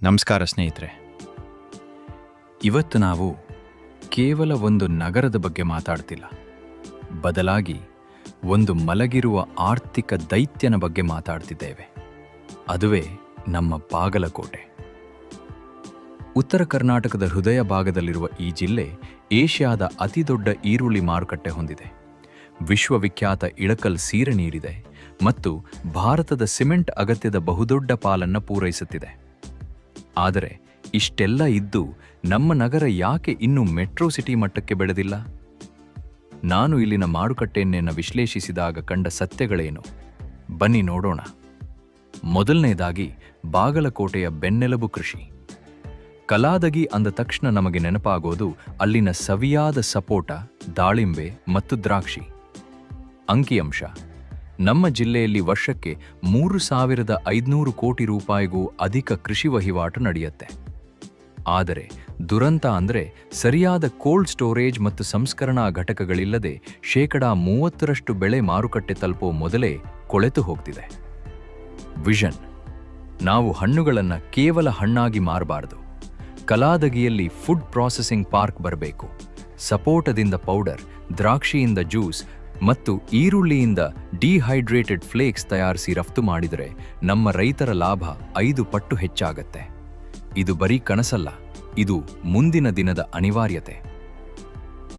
ನಮಸ್ಕಾರ ಸ್ನೇಹಿತರೆ. ಇವತ್ತು ನಾವು ಕೇವಲ ಒಂದು ನಗರದ ಬಗ್ಗೆ ಮಾತಾಡ್ತಿಲ್ಲ, ಬದಲಾಗಿ ಒಂದು ಮಲಗಿರುವ ಆರ್ಥಿಕ ದೈತ್ಯನ ಬಗ್ಗೆ ಮಾತಾಡ್ತಿದ್ದೇವೆ. ಅದುವೇ ನಮ್ಮ ಬಾಗಲಕೋಟೆ. ಉತ್ತರ ಕರ್ನಾಟಕದ ಹೃದಯ ಭಾಗದಲ್ಲಿರುವ ಈ ಜಿಲ್ಲೆ ಏಷ್ಯಾದ ಅತಿದೊಡ್ಡ ಈರುಳ್ಳಿ ಮಾರುಕಟ್ಟೆ ಹೊಂದಿದೆ. ವಿಶ್ವವಿಖ್ಯಾತ ಇಳಕಲ್ ಸೀರೆ ನೀರಿದೆ ಮತ್ತು ಭಾರತದ ಸಿಮೆಂಟ್ ಅಗತ್ಯದ ಬಹುದೊಡ್ಡ ಪಾಲನ್ನು ಪೂರೈಸುತ್ತಿದೆ. ಆದರೆ ಇಷ್ಟೆಲ್ಲ ಇದ್ದು ನಮ್ಮ ನಗರ ಯಾಕೆ ಇನ್ನೂ ಮೆಟ್ರೋ ಸಿಟಿ ಮಟ್ಟಕ್ಕೆ ಬೆಳೆದಿಲ್ಲ? ನಾನು ಇಲ್ಲಿನ ಮಾರುಕಟ್ಟೆಯನ್ನೇನ ವಿಶ್ಲೇಷಿಸಿದಾಗ ಕಂಡ ಸತ್ಯಗಳೇನು? ಬನ್ನಿ ನೋಡೋಣ. ಮೊದಲನೇದಾಗಿ ಬಾಗಲಕೋಟೆಯ ಬೆನ್ನೆಲುಬು ಕೃಷಿ. ಕಲಾದಗಿ ಅಂದ ತಕ್ಷಣ ನಮಗೆ ನೆನಪಾಗೋದು ಅಲ್ಲಿನ ಸವಿಯಾದ ಸಪೋಟ, ದಾಳಿಂಬೆ ಮತ್ತು ದ್ರಾಕ್ಷಿ. ಅಂಕಿಅಂಶ: ನಮ್ಮ ಜಿಲ್ಲೆಯಲ್ಲಿ ವರ್ಷಕ್ಕೆ 3,500 ಕೋಟಿ ರೂಪಾಯಿಗೂ ಅಧಿಕ ಕೃಷಿ ವಹಿವಾಟು ನಡೆಯುತ್ತೆ. ಆದರೆ ದುರಂತ ಅಂದರೆ ಸರಿಯಾದ ಕೋಲ್ಡ್ ಸ್ಟೋರೇಜ್ ಮತ್ತು ಸಂಸ್ಕರಣಾ ಘಟಕಗಳಿಲ್ಲದೆ 30% ಬೆಳೆ ಮಾರುಕಟ್ಟೆ ತಲುಪೋ ಮೊದಲೇ ಕೊಳೆತು ಹೋಗ್ತಿದೆ. ವಿಷನ್: ನಾವು ಹಣ್ಣುಗಳನ್ನು ಕೇವಲ ಹಣ್ಣಾಗಿ ಮಾರಬಾರದು. ಕಲಾದಗಿಯಲ್ಲಿ ಫುಡ್ ಪ್ರಾಸೆಸಿಂಗ್ ಪಾರ್ಕ್ ಬರಬೇಕು. ಸಪೋಟದಿಂದ ಪೌಡರ್, ದ್ರಾಕ್ಷಿಯಿಂದ ಜ್ಯೂಸ್ ಮತ್ತು ಈರುಳ್ಳಿಯಿಂದ ಡಿಹೈಡ್ರೇಟೆಡ್ ಫ್ಲೇಕ್ಸ್ ತಯಾರಿಸಿ ರಫ್ತು ಮಾಡಿದರೆ ನಮ್ಮ ರೈತರ ಲಾಭ 5 ಪಟ್ಟು ಹೆಚ್ಚಾಗತ್ತೆ. ಇದು ಬರೀ ಕನಸಲ್ಲ, ಇದು ಮುಂದಿನ ದಿನದ ಅನಿವಾರ್ಯತೆ.